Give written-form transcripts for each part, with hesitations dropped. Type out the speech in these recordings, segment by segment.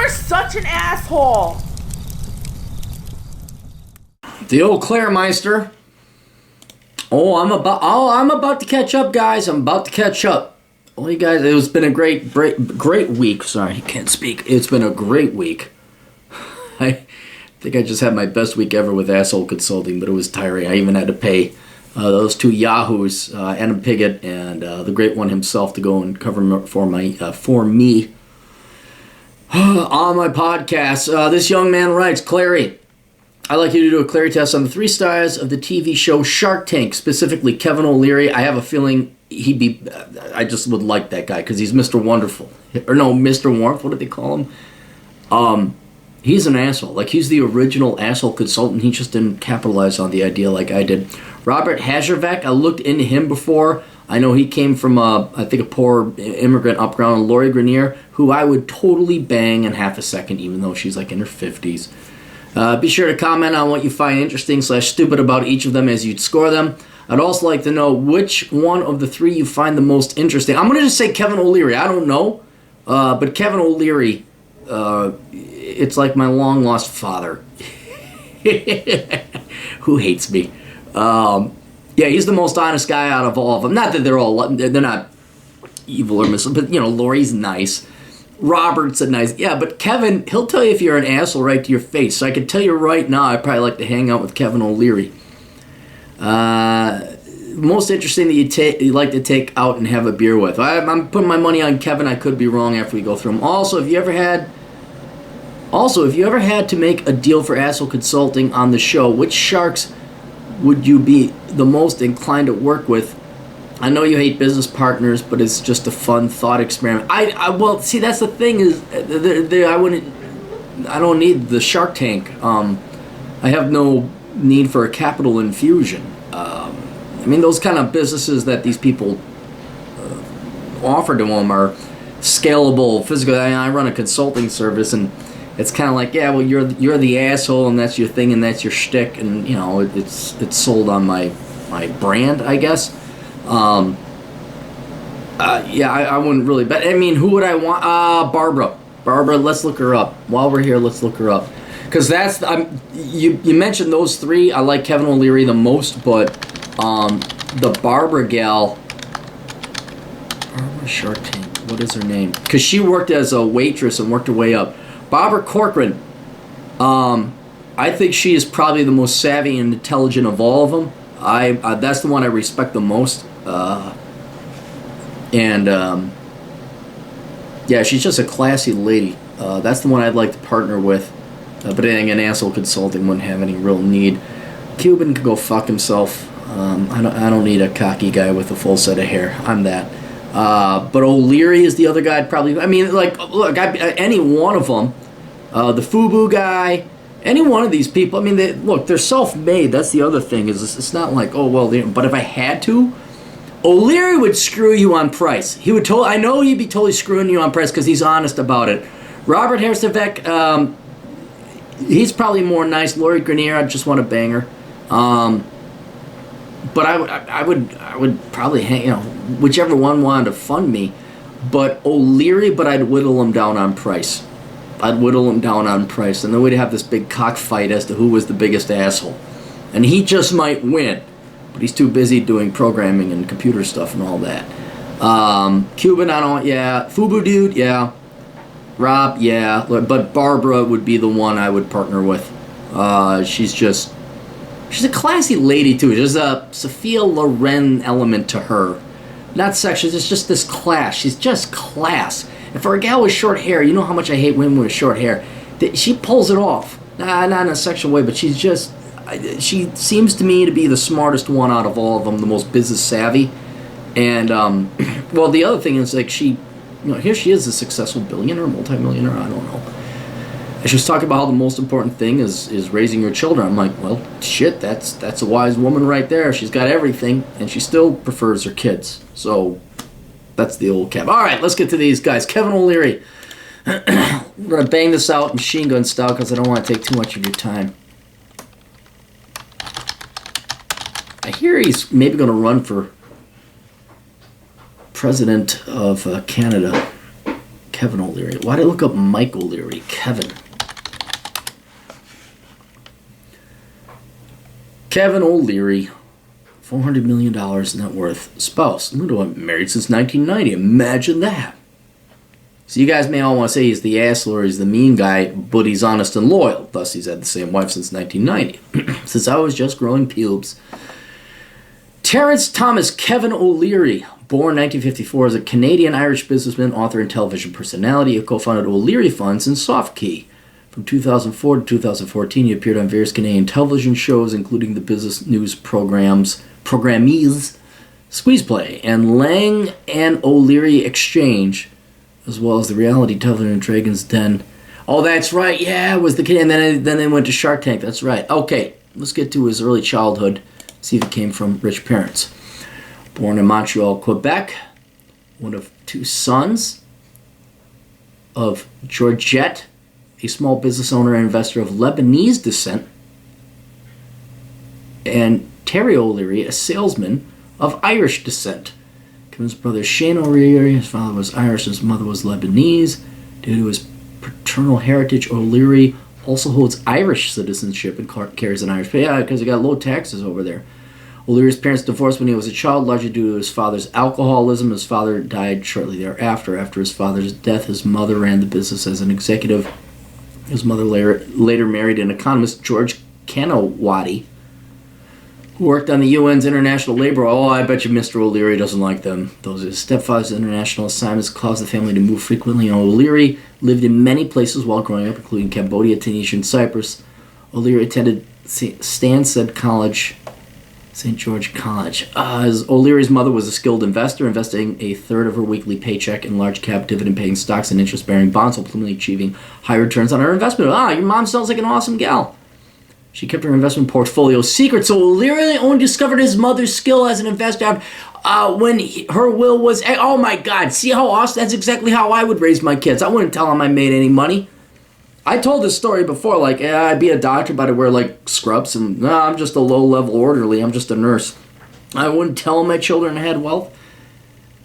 You're such an asshole. The old Claremeister. I'm about to catch up, guys. I'm about to catch up. Well, you guys, it's been a great week. Sorry, I can't speak. It's been a great week. I think I just had my best week ever with Asshole Consulting, but it was tiring. I even had to pay those two yahoos, Adam Piggott and the great one himself, to go and cover for me on my podcast. This young man writes, Clarey, I'd like you to do a Clarey test on the 3 stars of the TV show Shark Tank, specifically Kevin O'Leary. I have a feeling I just would like that guy because he's Mr. Wonderful. Or no, Mr. Warmth, what did they call him? He's an asshole. Like, he's the original asshole consultant. He just didn't capitalize on the idea like I did. Robert Hazervek, I looked into him before. I know he came from, I think, a poor immigrant upbringing. Lori Grenier, who I would totally bang in half a second, even though she's like in her 50s. Be sure to comment on what you find interesting / stupid about each of them as you'd score them. I'd also like to know which one of the 3 you find the most interesting. I'm going to just say Kevin O'Leary. I don't know. But Kevin O'Leary, it's like my long-lost father. Who hates me. Yeah, he's the most honest guy out of all of them. Not that they're not evil or miserable, but, Lori's nice. Robert's a nice... Yeah, but Kevin, he'll tell you if you're an asshole right to your face. So I can tell you right now, I'd probably like to hang out with Kevin O'Leary. Most interesting that you like to take out and have a beer with. I'm putting my money on Kevin. I could be wrong after we go through them. Also, if you ever had to make a deal for Asshole Consulting on the show, which sharks would you be the most inclined to work with? I know you hate business partners, but it's just a fun thought experiment. Well, see, that's the thing is, I don't need the Shark Tank. I have no need for a capital infusion. Those kind of businesses that these people offer to them are scalable, physical. I run a consulting service, and it's kind of like, yeah, well, you're the asshole, and that's your thing, and that's your shtick, and it's sold on my brand, I guess. I wouldn't really bet. Who would I want? Barbara, let's look her up. While we're here, let's look her up. Because that's, you mentioned those 3. I like Kevin O'Leary the most, but the Barbara gal, Barbara Shark Tank, what is her name? Because she worked as a waitress and worked her way up. Barbara Corcoran, I think she is probably the most savvy and intelligent of all of them. That's the one I respect the most. Yeah, she's just a classy lady. That's the one I'd like to partner with. But an Asshole Consulting wouldn't have any real need. Cuban could go fuck himself. I don't need a cocky guy with a full set of hair. I'm that. But O'Leary is the other guy I'd probably... look, any one of them. The FUBU guy... Any one of these people, they're self-made. That's the other thing. Is it's not like, but if I had to, O'Leary would screw you on price. He would I know he'd be totally screwing you on price because he's honest about it. Robert Hersevek, he's probably more nice. Lori Grenier, I just want to bang her. But I would probably hang, whichever one wanted to fund me. But O'Leary, I'd whittle him down on price. And then we'd have this big cockfight as to who was the biggest asshole. And he just might win, but he's too busy doing programming and computer stuff and all that. Cuban, FUBU dude, yeah. Rob, yeah. But Barbara would be the one I would partner with. She's a classy lady, too. There's a Sophia Loren element to her. Not sexual, it's just this class. She's just class. And for a gal with short hair, you know how much I hate women with short hair. She pulls it off. Not in a sexual way, but she seems to me to be the smartest one out of all of them, the most business savvy. And, the other thing is, like, here she is, a successful billionaire, multimillionaire, I don't know. And she was talking about how the most important thing is raising your children. I'm like, well, shit, that's a wise woman right there. She's got everything, and she still prefers her kids. So... that's the old Kev. All right, let's get to these guys. Kevin O'Leary. We're going to bang this out machine gun style because I don't want to take too much of your time. I hear he's maybe going to run for president of Canada. Kevin O'Leary. Why did I look up Mike O'Leary? Kevin. Kevin O'Leary, $400 million net worth. Spouse, married since 1990. Imagine that. So you guys may all want to say he's the asshole or he's the mean guy, but he's honest and loyal. Thus, he's had the same wife since 1990. Since I was just growing pubes. Terrence Thomas Kevin O'Leary, born 1954, is a Canadian-Irish businessman, author, and television personality. He co-founded O'Leary Funds and SoftKey. From 2004 to 2014, he appeared on various Canadian television shows, including the business news programmees Squeeze Play and Lang and O'Leary Exchange, as well as the reality television Dragon's Den. Oh, that's right. Yeah, it was the kid. And then they went to Shark Tank. That's right. Okay, let's get to his early childhood. See if he came from rich parents. Born in Montreal, Quebec, one of two sons of Georgette, a small business owner and investor of Lebanese descent, and Terry O'Leary, a salesman of Irish descent. Kevin's brother Shane O'Leary, his father was Irish, his mother was Lebanese. Due to his paternal heritage, O'Leary also holds Irish citizenship and carries an Irish. Yeah, because he got low taxes over there. O'Leary's parents divorced when he was a child, largely due to his father's alcoholism. His father died shortly thereafter. After his father's death, his mother ran the business as an executive. His mother later married an economist, George Kanawati, who worked on the UN's International Labor. Oh, I bet you Mr. O'Leary doesn't like them. Those his stepfather's international assignments caused the family to move frequently. And O'Leary lived in many places while growing up, including Cambodia, Tunisia, and Cyprus. O'Leary attended Stansted College, St. George College. O'Leary's mother was a skilled investor, investing a third of her weekly paycheck in large-cap dividend-paying stocks and interest-bearing bonds, ultimately achieving high returns on her investment. Your mom sounds like an awesome gal. She kept her investment portfolio secret, so O'Leary only discovered his mother's skill as an investor when her will was... Oh, my God. See how awesome? That's exactly how I would raise my kids. I wouldn't tell them I made any money. I told this story before, like, I'd be a doctor, but I'd wear, like, scrubs, and I'm just a low-level orderly. I'm just a nurse. I wouldn't tell my children I had wealth.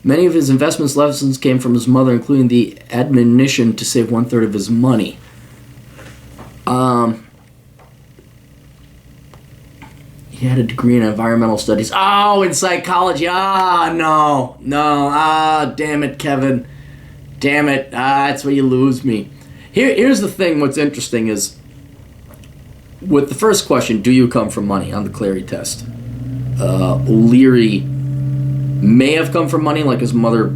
Many of his investments lessons came from his mother, including the admonition to save one-third of his money. He had a degree in environmental studies. Oh, in psychology. No. Damn it, Kevin. Damn it. That's where you lose me. Here's the thing, what's interesting is, with the first question, do you come from money, on the Clarey test, O'Leary may have come from money, like his mother,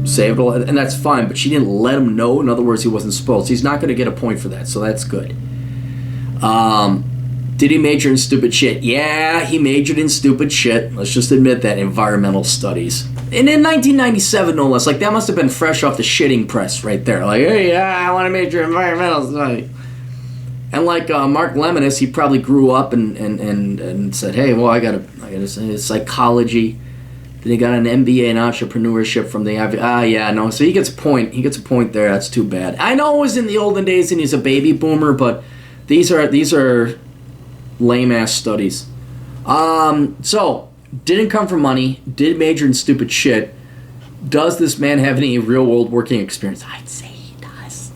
saved all, and that's fine, but she didn't let him know. In other words, he wasn't spoiled, so he's not going to get a point for that, so that's good. Did he major in stupid shit? Yeah, he majored in stupid shit. Let's just admit that. Environmental studies. And in 1997, no less. Like, that must have been fresh off the shitting press right there. Like, hey, yeah, I want to major in environmental studies. And like Mark Lemonis, he probably grew up and said, hey, well, I gotta say psychology. Then he got an MBA in entrepreneurship from the Ivy. So he gets a point. He gets a point there. That's too bad. I know it was in the olden days and he's a baby boomer, but these are lame-ass studies. So, didn't come from money, did major in stupid shit. Does this man have any real-world working experience? I'd say he does.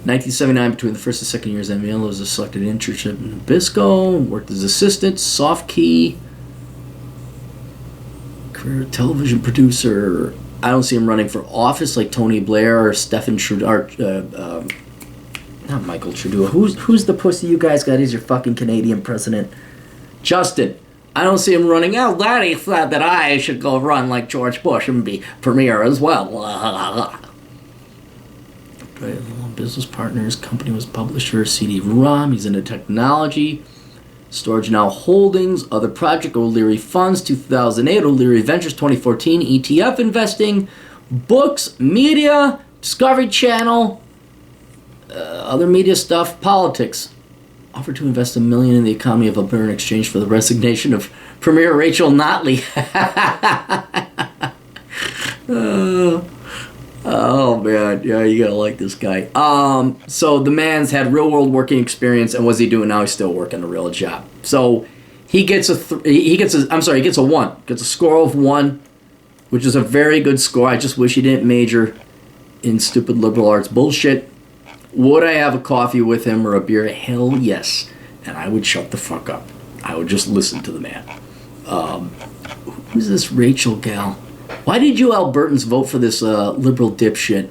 1979, between the first and second years at MBA, was a selected internship in Nabisco, worked as assistant, SoftKey, career television producer. I don't see him running for office like Tony Blair or Stephen Trudeau, not Michael Trudeau. Who's the pussy you guys got? He's your fucking Canadian president. Justin. I don't see him running out. Laddie thought that I should go run like George Bush and be premier as well. Business partners, company was publisher, CD-ROM. He's into technology. Storage Now Holdings, other project, O'Leary Funds, 2008, O'Leary Ventures, 2014, ETF investing, books, media, Discovery Channel, other media stuff, politics. Offered to invest $1 million in the economy of Alberta in exchange for the resignation of Premier Rachel Notley. Oh man, yeah, you gotta like this guy. So the man's had real world working experience, and what's he doing now? He's still working a real job. So he gets a 1. Gets a score of 1, which is a very good score. I just wish he didn't major in stupid liberal arts bullshit. Would I have a coffee with him or a beer? Hell yes. And I would shut the fuck up. I would just listen to the man. Who's this Rachel gal? Why did you Albertans vote for this liberal dipshit?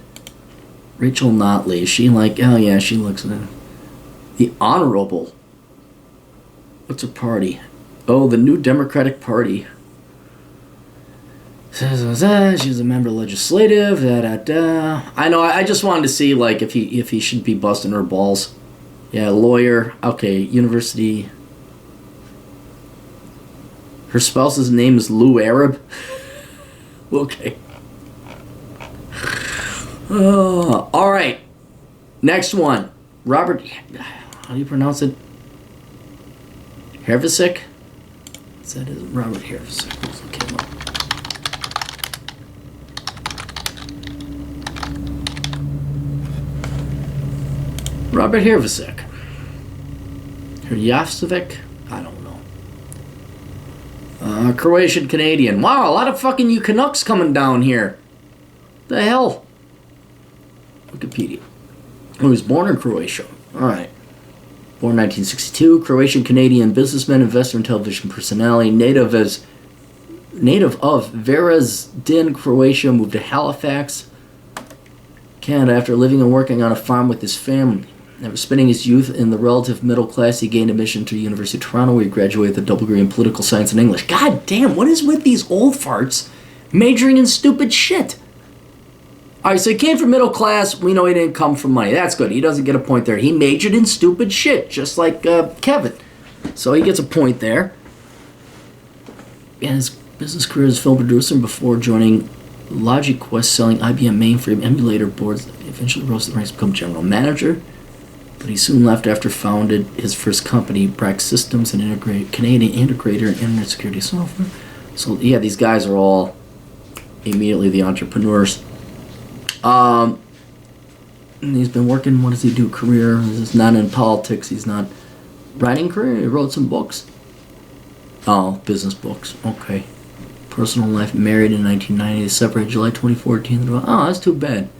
Rachel Notley. Is she like, oh yeah, she looks... the Honorable. What's her party? Oh, the New Democratic Party. She's a member of legislative. I know. I just wanted to see like if he should be busting her balls. Yeah, lawyer. Okay, university. Her spouse's name is Lou Arab. Okay. All right. Next one. Robert. How do you pronounce it? Hervisic? Is that it? Robert Hervisic. Let's look him up. Robert Hervisic. Herjavcevic? I don't know. Croatian Canadian. Wow, a lot of fucking you Canucks coming down here. The hell? Wikipedia. He was born in Croatia. Alright. Born 1962. Croatian Canadian businessman, investor, and television personality. Native of Varaždin, Croatia. Moved to Halifax, Canada after living and working on a farm with his family. After spending his youth in the relative middle class, he gained admission to the University of Toronto, where he graduated with a double degree in political science and English. God damn, what is with these old farts majoring in stupid shit? Alright, so he came from middle class. We know he didn't come from money. That's good. He doesn't get a point there. He majored in stupid shit, just like Kevin. So he gets a point there. And his business career as a film producer before joining LogicQuest, selling IBM mainframe emulator boards. He eventually rose to the ranks to become general manager. But he soon left after founded his first company, Brack Systems, an Canadian integrator in internet security software. So yeah, these guys are all immediately the entrepreneurs. And he's been working, what does he do, career? He's not in politics, he's not writing career, he wrote some books. Oh, business books, okay. Personal life, married in 1990, separated July 2014. Oh, that's too bad.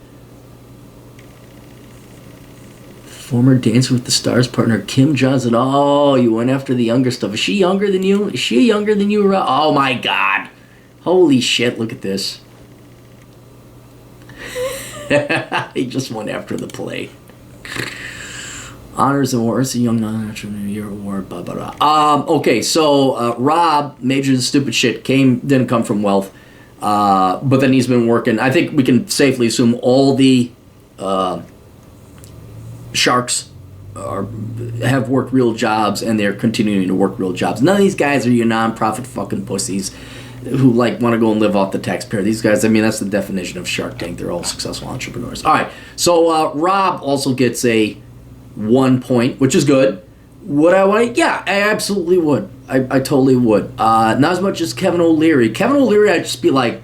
Former Dancing with the Stars partner Kim Johnson. Oh, you went after the younger stuff. Is she younger than you? Is she younger than you? Oh my God. Holy shit, look at this. He just went after the play. Honors and awards, the Young Non-Entrepreneur Year Award, blah, blah, blah. Okay, so Rob, majored in stupid shit, didn't come from wealth. But then he's been working. I think we can safely assume all the Sharks have worked real jobs, and they're continuing to work real jobs. None of these guys are your non-profit fucking pussies who like want to go and live off the taxpayer. These guys, I mean, that's the definition of Shark Tank. They're all successful entrepreneurs. All right, so Rob also gets a 1 point, which is good. Would I want to? Yeah, I absolutely would. I totally would. Not as much as Kevin O'Leary. Kevin O'Leary, I'd just be like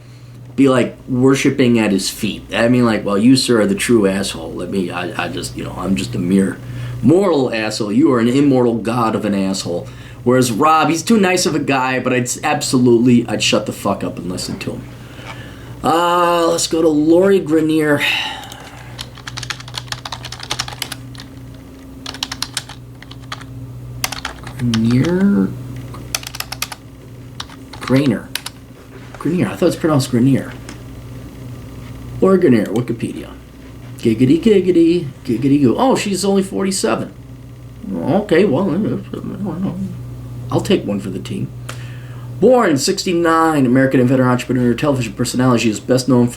worshiping at his feet. I mean, like, well, you, sir, are the true asshole. I just, I'm just a mere mortal asshole. You are an immortal god of an asshole. Whereas Rob, he's too nice of a guy, but I'd shut the fuck up and listen to him. Let's go to Lori Grenier. Grenier. I thought it's pronounced Grenier. Or Grenier, Wikipedia. Giggity, giggity, giggity goo. Oh, she's only 47. Okay, well, I'll take one for the team. Born in 1969, American inventor, entrepreneur, television personality. She is best known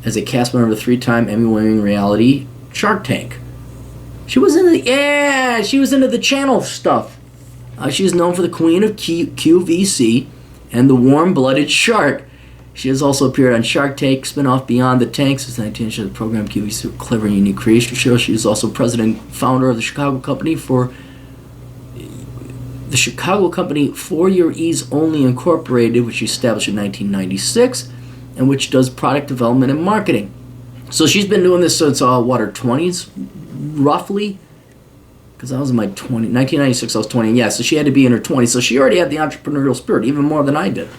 as a cast member of the 3-time Emmy-winning reality Shark Tank. She was into the channel stuff. She is known for the Queen of QVC and the Warm-Blooded Shark. She has also appeared on Shark Tank, spin-off Beyond the Tank since 1990. The program QVC, clever and unique creation show. She is also president and founder of the Chicago Company for Your Ease Only Incorporated, which she established in 1996, and which does product development and marketing. So she's been doing this since her 20s, roughly. Because I was in my 1996, I was 20. Yeah, so she had to be in her 20s. So she already had the entrepreneurial spirit, even more than I did.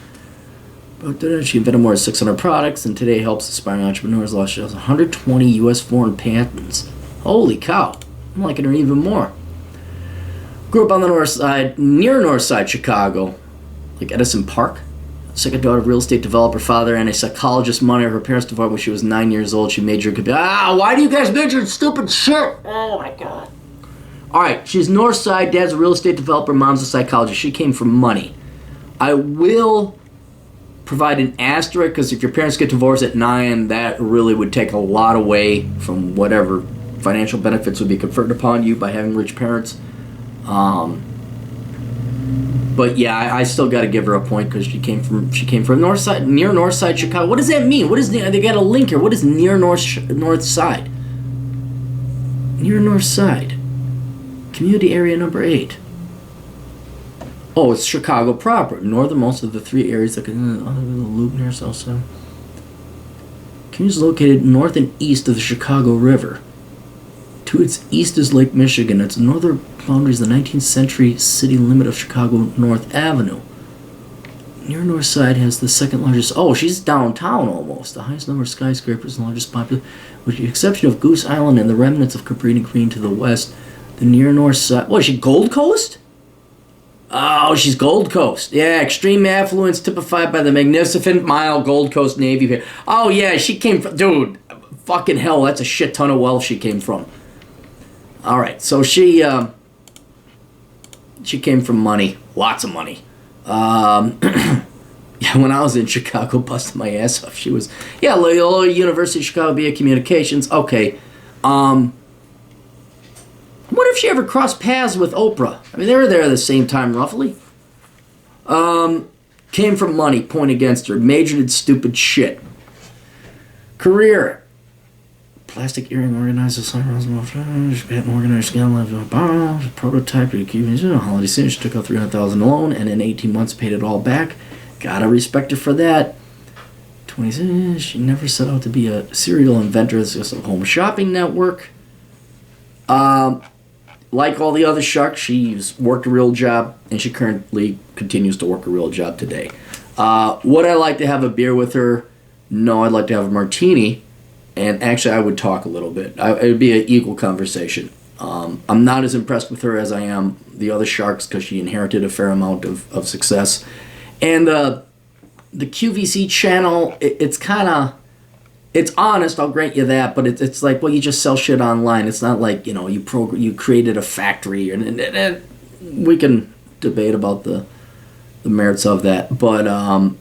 But she invented more than 600 products, and today helps aspiring entrepreneurs launch 120 U.S. foreign patents. Holy cow! I'm liking her even more. Grew up on the north side, near north side Chicago, like Edison Park. Second daughter of real estate developer, father, and a psychologist. Money. Her parents divorced when she was 9 years old. She majored in why do you guys major in stupid shit? Oh my god. Alright, she's north side, dad's a real estate developer, mom's a psychologist. She came from money. I will provide an asterisk, because if your parents get divorced at 9, that really would take a lot away from whatever financial benefits would be conferred upon you by having rich parents. But yeah, I still got to give her a point because she came from north side, near north side Chicago. What does that mean? What is they got a link here? What is near north side? Near north side, community area number 8. Oh, it's Chicago proper, northernmost of the 3 areas that can other than the loop near south side. Community is located north and east of the Chicago River. To its east is Lake Michigan. Its northern boundary is the 19th century city limit of Chicago North Avenue. Near north side has the second largest... Oh, she's downtown almost. The highest number of skyscrapers and largest population. With the exception of Goose Island and the remnants of Cabrini Green to the west, the near north side... What, is she Gold Coast? Oh, she's Gold Coast. Yeah, extreme affluence typified by the magnificent mile Gold Coast Navy Pier. Oh, yeah, she came from... Dude, fucking hell, that's a shit ton of wealth she came from. All right, so she came from money, lots of money. Yeah, when I was in Chicago, busting my ass off, she was Loyola University of Chicago BA Communications. Okay, what if she ever crossed paths with Oprah? I mean, they were there at the same time, roughly. Came from money, point against her. Majored in stupid shit. Career. Plastic earring organizer, patent organizer, scale, prototype, holiday season. She took out $300,000 loan, and in 18 months paid it all back. Gotta respect her for that. 20. She never set out to be a serial inventor. It's just a home shopping network. Like all the other sharks, she's worked a real job, and she currently continues to work a real job today. Would I like to have a beer with her? No, I'd like to have a martini. And actually, I would talk a little bit. It would be an equal conversation. I'm not as impressed with her as I am the other sharks because she inherited a fair amount of success. And the QVC channel, it's kind of... It's honest, I'll grant you that, but it's like, well, you just sell shit online. It's not like, you created a factory. And we can debate about the merits of that. But I'm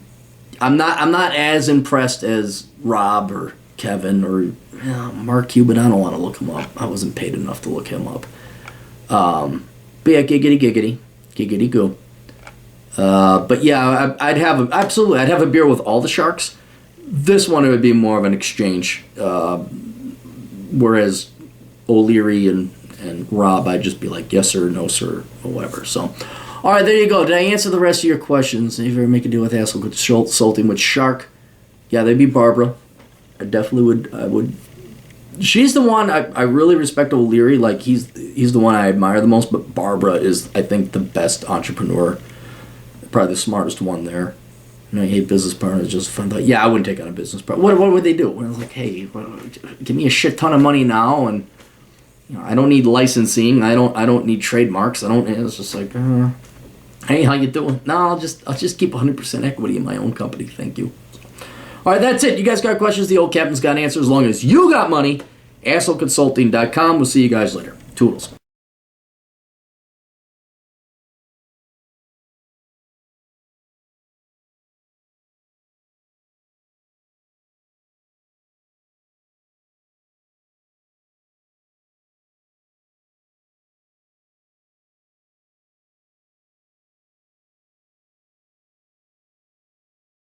not as impressed as Rob or Kevin or Mark Cuban. I don't want to look him up. I wasn't paid enough to look him up. But yeah, giggity goo. But yeah, I'd have a beer with all the sharks. This one, it would be more of an exchange. Whereas O'Leary and Rob, I'd just be like, yes sir, no sir, or whatever. So, all right, there you go. Did I answer the rest of your questions? If you ever make a deal with asshole consulting with Shark, yeah, they'd be Barbara. I definitely would. She's the one I really respect. O'Leary, like he's the one I admire the most. But Barbara is, I think, the best entrepreneur, probably the smartest one there. I hate business partners. Just fun. But yeah, I wouldn't take on a business partner. What would they do? I was like, hey, give me a shit ton of money now, and I don't need licensing. I don't need trademarks. It's just like, hey, how you doing? No, I'll just keep 100% equity in my own company. Thank you. All right, that's it. You guys got questions? The old captain's got answers. As long as you got money, assholeconsulting.com. We'll see you guys later. Toodles.